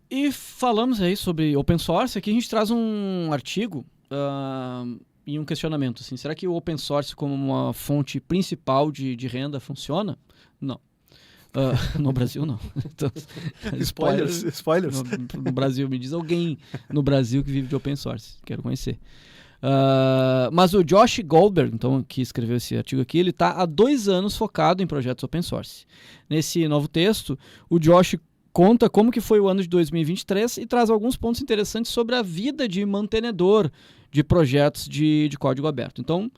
E falamos aí sobre open source. Aqui a gente traz um artigo e um questionamento. Assim, será que o open source como uma fonte principal de renda funciona? Não. No Brasil, não. Então, Spoilers. No Brasil, me diz alguém no Brasil que vive de open source. Quero conhecer. Mas o Josh Goldberg, então, que escreveu esse artigo aqui, ele está há 2 anos focado em projetos open source. Nesse novo texto, o Josh conta como que foi o ano de 2023 e traz alguns pontos interessantes sobre a vida de mantenedor de projetos de código aberto. Então,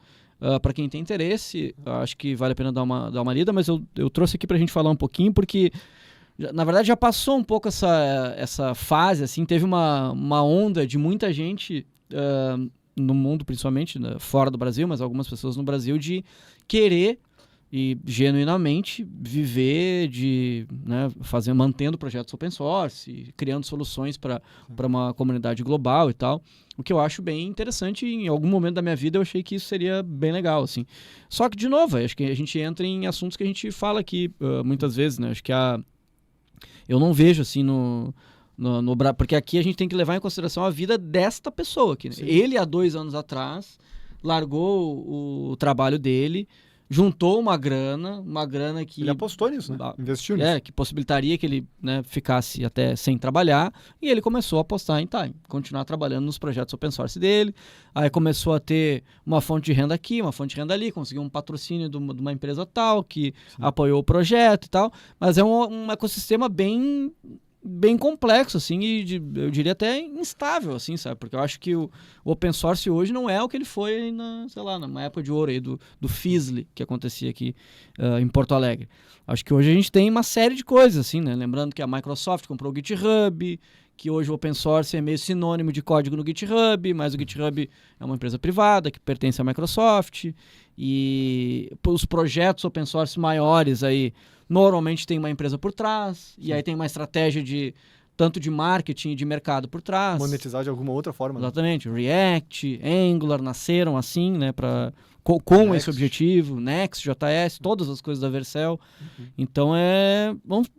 para quem tem interesse, acho que vale a pena dar uma lida, mas eu trouxe aqui para a gente falar um pouquinho, porque na verdade já passou um pouco essa fase, assim, teve uma onda de muita gente no mundo, principalmente, né, fora do Brasil, mas algumas pessoas no Brasil, de querer e genuinamente viver né, mantendo projetos open source, criando soluções para uma comunidade global e tal, o que eu acho bem interessante. Em algum momento da minha vida eu achei que isso seria bem legal, assim. Só que, de novo, acho que a gente entra em assuntos que a gente fala aqui muitas vezes, né? Acho que eu não vejo assim porque aqui a gente tem que levar em consideração a vida desta pessoa aqui, né? Ele, há 2 anos atrás, largou o trabalho dele, juntou uma grana que... Ele apostou nisso, né? Investiu nisso. Que possibilitaria que ele, né, ficasse até sem trabalhar, e ele começou a apostar em continuar trabalhando nos projetos open source dele. Aí começou a ter uma fonte de renda aqui, uma fonte de renda ali, conseguiu um patrocínio de uma empresa tal, que apoiou o projeto e tal, mas é um ecossistema bem complexo, assim, e eu diria até instável, assim, sabe? Porque eu acho que o open source hoje não é o que ele foi numa época de ouro aí do Fizzly, que acontecia aqui em Porto Alegre. Acho que hoje a gente tem uma série de coisas, assim, né? Lembrando que a Microsoft comprou o GitHub, que hoje o open source é meio sinônimo de código no GitHub, mas o GitHub é uma empresa privada que pertence à Microsoft, e os projetos open source maiores aí normalmente tem uma empresa por trás, e aí tem uma estratégia tanto de marketing e de mercado por trás. Monetizar de alguma outra forma. Exatamente. Né? React, Angular nasceram assim, né, com esse objetivo, Next.js, todas as coisas da Vercel. Então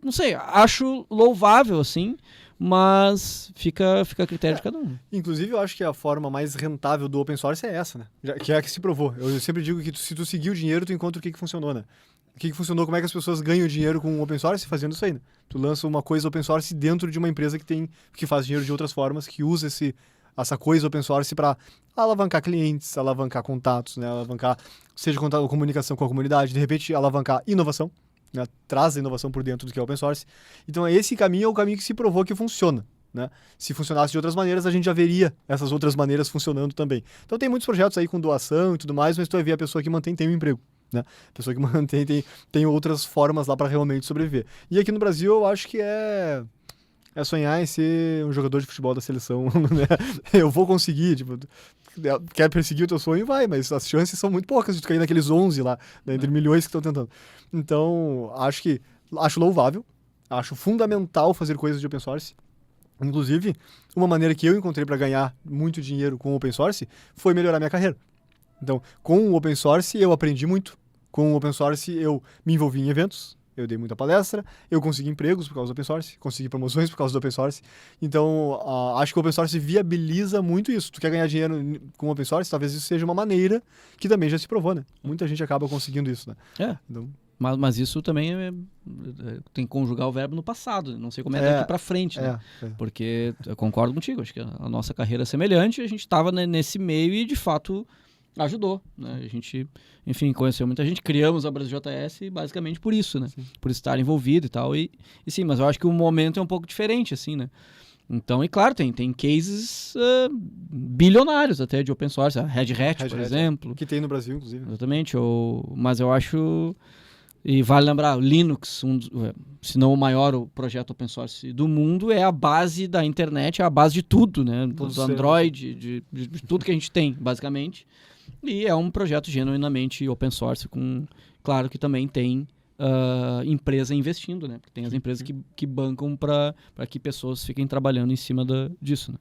não sei, acho louvável assim, mas fica a critério de cada um. Inclusive, eu acho que a forma mais rentável do open source é essa, né? Que é a que se provou. Eu sempre digo que se tu seguir o dinheiro, tu encontra o que funcionou, né? O que funcionou, como é que as pessoas ganham dinheiro com o open source? Fazendo isso aí, né? Tu lança uma coisa open source dentro de uma empresa que faz dinheiro de outras formas, que usa essa coisa open source para alavancar clientes, alavancar contatos, né? Alavancar, seja comunicação com a comunidade, de repente alavancar inovação, né? Traz a inovação por dentro do que é open source. Então esse caminho é o caminho que se provou que funciona. Né? Se funcionasse de outras maneiras, a gente já veria essas outras maneiras funcionando também. Então tem muitos projetos aí com doação e tudo mais, mas tu vai ver a pessoa que mantém tem um emprego. Né? A pessoa que mantém tem outras formas lá para realmente sobreviver. E aqui no Brasil eu acho que é sonhar em ser um jogador de futebol da seleção. Né? Eu vou conseguir, tipo, quer perseguir o teu sonho, vai, mas as chances são muito poucas de tu cair naqueles 11 lá, né, entre milhões que estão tentando. Então, acho louvável, acho fundamental fazer coisas de open source. Inclusive, uma maneira que eu encontrei para ganhar muito dinheiro com o open source foi melhorar minha carreira. Então, com o open source eu aprendi muito. Com o open source eu me envolvi em eventos, eu dei muita palestra, eu consegui empregos por causa do open source, consegui promoções por causa do open source. Então, acho que o open source viabiliza muito isso. Tu quer ganhar dinheiro com o open source? Talvez isso seja uma maneira que também já se provou, né? Muita gente acaba conseguindo isso, né? Então... Mas isso também tem que conjugar o verbo no passado, não sei como é daqui para frente, né? Porque eu concordo contigo, acho que a nossa carreira é semelhante, a gente estava nesse meio e de fato ajudou, né? A gente, enfim, conheceu muita gente, criamos a BrasilJS basicamente por isso, né? Sim. Por estar envolvido e tal, e sim, mas eu acho que o momento é um pouco diferente, assim, né? Então, e claro, tem cases bilionários até de open source, a Red Hat, por exemplo. Que tem no Brasil, inclusive. Exatamente, mas eu acho... E vale lembrar, o Linux, se não o maior projeto open source do mundo, é a base da internet, é a base de tudo, né? Do Android, de tudo que a gente tem, basicamente. E é um projeto genuinamente open source, claro que também tem empresa investindo, né? Porque tem as empresas que bancam para que pessoas fiquem trabalhando em cima disso, né?